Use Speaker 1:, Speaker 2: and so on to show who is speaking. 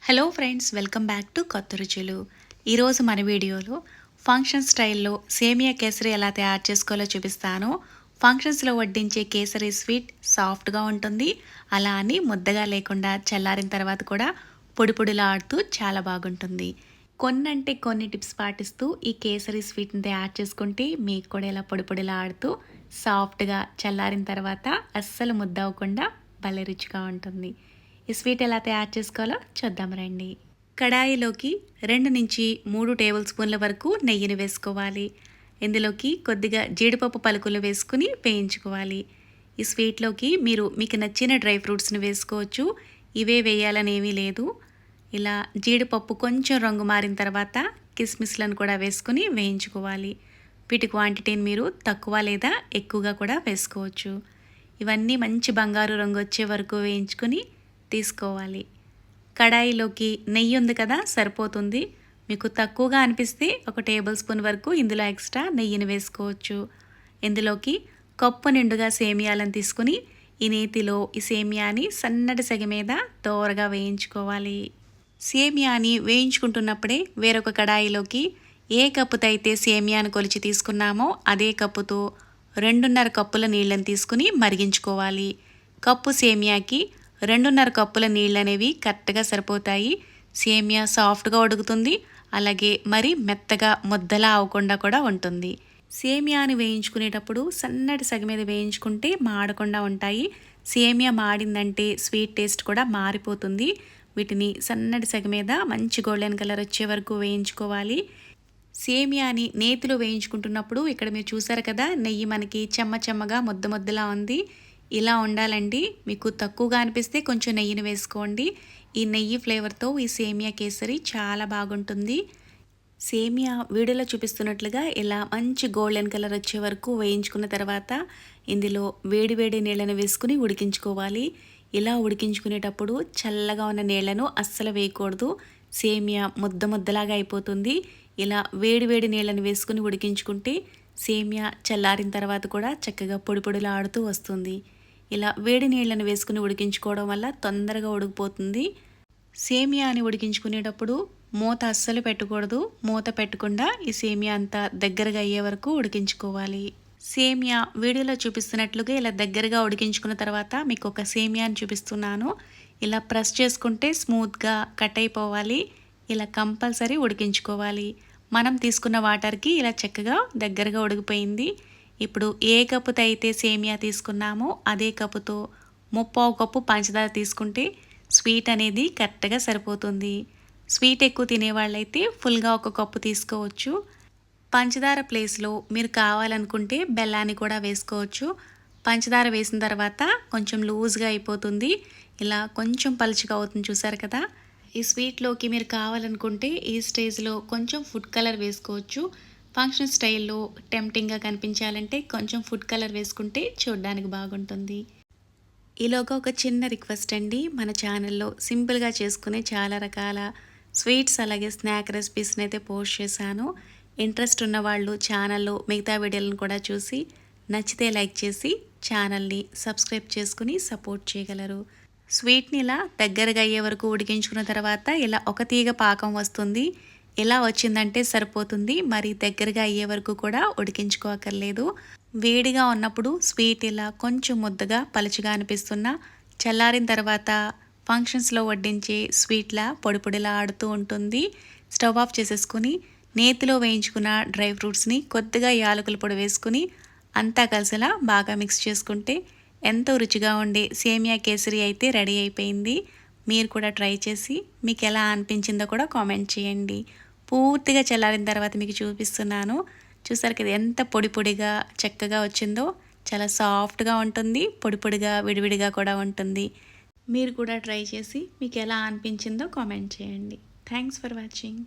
Speaker 1: Hello friends, welcome back to కొత్త రుచులు. ఈరోజు మన వీడియోలో ఫంక్షన్ స్టైల్లో సేమియా కేసరి ఎలా తయారు చేసుకోవాలో చూపిస్తాను. ఫంక్షన్స్లో వడ్డించే కేసరి స్వీట్ సాఫ్ట్గా ఉంటుంది. అలా అని ముద్దగా లేకుండా చల్లారిన తర్వాత కూడా పొడి పొడిలాడుతూ చాలా బాగుంటుంది. కొన్ని టిప్స్ పాటిస్తూ ఈ కేసరి స్వీట్ని తయారు చేసుకుంటే మీకు కూడా ఇలా పొడి పొడిలాడుతూ సాఫ్ట్గా చల్లారిన తర్వాత అస్సలు ముద్ద అవ్వకుండా భలే రుచిగా ఉంటుంది. ఈ స్వీట్ ఎలా తయారు చేసుకోవాలో చూద్దాం రండి. కడాయిలోకి 2 నుంచి 3 టేబుల్ స్పూన్ల వరకు నెయ్యిని వేసుకోవాలి. ఇందులోకి కొద్దిగా జీడిపప్పు పలుకులు వేసుకుని వేయించుకోవాలి. ఈ స్వీట్లోకి మీకు నచ్చిన డ్రై ఫ్రూట్స్ని వేసుకోవచ్చు. ఇవే వేయాలనేమీ లేదు. ఇలా జీడిపప్పు కొంచెం రంగు మారిన తర్వాత కిస్మిస్లను కూడా వేసుకుని వేయించుకోవాలి. వీటి క్వాంటిటీని మీరు తక్కువ లేదా ఎక్కువగా కూడా వేసుకోవచ్చు. ఇవన్నీ మంచి బంగారు రంగు వచ్చే వరకు వేయించుకుని తీసుకోవాలి. కడాయిలోకి నెయ్యి ఉంది కదా, సరిపోతుంది. మీకు తక్కువగా అనిపిస్తే 1 టేబుల్ స్పూన్ వరకు ఇందులో ఎక్స్ట్రా నెయ్యిని వేసుకోవచ్చు. ఇందులోకి కప్పు నిండుగా సేమియాలను తీసుకుని ఈ నేతిలో ఈ సేమియాని సన్నటి సెగ మీద దోరగా వేయించుకోవాలి. సేమియాని వేయించుకుంటున్నప్పుడే వేరొక కడాయిలోకి ఏ కప్పుతో అయితే సేమియాను కొలిచి తీసుకున్నామో అదే కప్పుతో 2.5 కప్పుల నీళ్ళని తీసుకుని మరిగించుకోవాలి. కప్పు సేమియాకి 2.5 కప్పుల నీళ్ళు అనేవి కరెక్ట్గా సరిపోతాయి. సేమియా సాఫ్ట్గా ఉడుకుతుంది, అలాగే మరి మెత్తగా ముద్దలా అవ్వకుండా కూడా ఉంటుంది. సేమియాని వేయించుకునేటప్పుడు సన్నటి సగ మీద వేయించుకుంటే మాడకుండా ఉంటాయి. సేమియా మాడిందంటే స్వీట్ టేస్ట్ కూడా మారిపోతుంది. వీటిని సన్నటి సగ మీద మంచి గోల్డెన్ కలర్ వచ్చే వరకు వేయించుకోవాలి. సేమియాని నేతిలో వేయించుకుంటున్నప్పుడు ఇక్కడ మీరు చూసారు కదా, నెయ్యి మనకి చెమ్మగా ముద్దలా ఉంది. ఇలా ఉండాలండి. మీకు తక్కువగా అనిపిస్తే కొంచెం నెయ్యిని వేసుకోండి. ఈ నెయ్యి ఫ్లేవర్తో ఈ సేమియా కేసరి చాలా బాగుంటుంది. సేమియా వీడియోలో చూపిస్తున్నట్లుగా ఇలా మంచి గోల్డెన్ కలర్ వచ్చే వరకు వేయించుకున్న తర్వాత ఇందులో వేడి నీళ్ళను వేసుకుని ఉడికించుకోవాలి. ఇలా ఉడికించుకునేటప్పుడు చల్లగా ఉన్న నీళ్లను అస్సలు వేయకూడదు. సేమియా ముద్దలాగా అయిపోతుంది. ఇలా వేడి నీళ్ళను వేసుకుని ఉడికించుకుంటే సేమియా చల్లారిన తర్వాత కూడా చక్కగా పొడిలాడుతూ వస్తుంది. ఇలా వేడి నీళ్ళను వేసుకుని ఉడికించుకోవడం వల్ల తొందరగా ఉడికిపోతుంది. సేమియాని ఉడికించుకునేటప్పుడు మూత అస్సలు పెట్టకూడదు. మూత పెట్టకుండా ఈ సేమియా అంతా దగ్గరగా అయ్యే వరకు ఉడికించుకోవాలి. సేమియా వీడియోలో చూపిస్తున్నట్లుగా ఇలా దగ్గరగా ఉడికించుకున్న తర్వాత మీకు ఒక సేమియాని చూపిస్తున్నాను. ఇలా ప్రెస్ చేసుకుంటే స్మూత్గా కట్ అయిపోవాలి. ఇలా కంపల్సరీ ఉడికించుకోవాలి. మనం తీసుకున్న వాటర్కి ఇలా చక్కగా దగ్గరగా ఉడికిపోయింది. ఇప్పుడు ఏ కప్పుతో అయితే సేమియా తీసుకున్నామో అదే కప్పుతో 3/4 కప్పు పంచదార తీసుకుంటే స్వీట్ అనేది కరెక్ట్గా సరిపోతుంది. స్వీట్ ఎక్కువ తినేవాళ్ళైతే ఫుల్గా 1 కప్పు తీసుకోవచ్చు. పంచదార ప్లేస్లో మీరు కావాలనుకుంటే బెల్లాన్ని కూడా వేసుకోవచ్చు. పంచదార వేసిన తర్వాత కొంచెం లూజ్గా అయిపోతుంది. ఇలా కొంచెం పలుచగా అవుతుంది, చూసారు కదా. ఈ స్వీట్లోకి మీరు కావాలనుకుంటే ఈ స్టేజ్లో కొంచెం ఫుడ్ కలర్ వేసుకోవచ్చు. ఫంక్షన్ స్టైల్లో టెంప్టింగ్గా కనిపించాలంటే కొంచెం ఫుడ్ కలర్ వేసుకుంటే చూడడానికి బాగుంటుంది. ఈలోగా ఒక చిన్న రిక్వెస్ట్ అండి, మన ఛానల్లో సింపుల్గా చేసుకునే చాలా రకాల స్వీట్స్ అలాగే స్నాక్ రెసిపీస్ని అయితే పోస్ట్ చేశాను. ఇంట్రెస్ట్ ఉన్న వాళ్ళు ఛానల్లో మిగతా వీడియోలను కూడా చూసి నచ్చితే లైక్ చేసి ఛానల్ని సబ్స్క్రైబ్ చేసుకుని సపోర్ట్ చేయగలరు. స్వీట్ని ఇలా దగ్గరగా అయ్యే వరకు ఉడికించుకున్న తర్వాత ఇలా ఒక తీగ పాకం వస్తుంది. ఇలా వచ్చిందంటే సరిపోతుంది. మరి దగ్గరగా అయ్యే వరకు కూడా ఉడికించుకోకర్లేదు. వేడిగా ఉన్నప్పుడు స్వీట్ ఇలా కొంచెం ముద్దగా పలుచగా అనిపిస్తున్నా చల్లారిన తర్వాత ఫంక్షన్స్లో వడ్డించే స్వీట్లా పొడిలా ఆడుతూ ఉంటుంది. స్టవ్ ఆఫ్ చేసేసుకుని నేతిలో వేయించుకున్న డ్రై ఫ్రూట్స్ని కొద్దిగా యాలకుల పొడి వేసుకుని అంతా కలిసిలా బాగా మిక్స్ చేసుకుంటే ఎంతో రుచిగా ఉండే సేమియా కేసరి అయితే రెడీ అయిపోయింది. మీరు కూడా ట్రై చేసి మీకు ఎలా అనిపించిందో కూడా కామెంట్ చేయండి. పూర్తిగా చల్లారిన తర్వాత మీకు చూపిస్తున్నాను. చూసారు కదా ఎంత పొడిగా చక్కగా వచ్చిందో. చాలా సాఫ్ట్గా ఉంటుంది, పొడిగా విడివిడిగా కూడా ఉంటుంది. మీరు కూడా ట్రై చేసి మీకు ఎలా అనిపించిందో కామెంట్ చేయండి. Thanks for watching.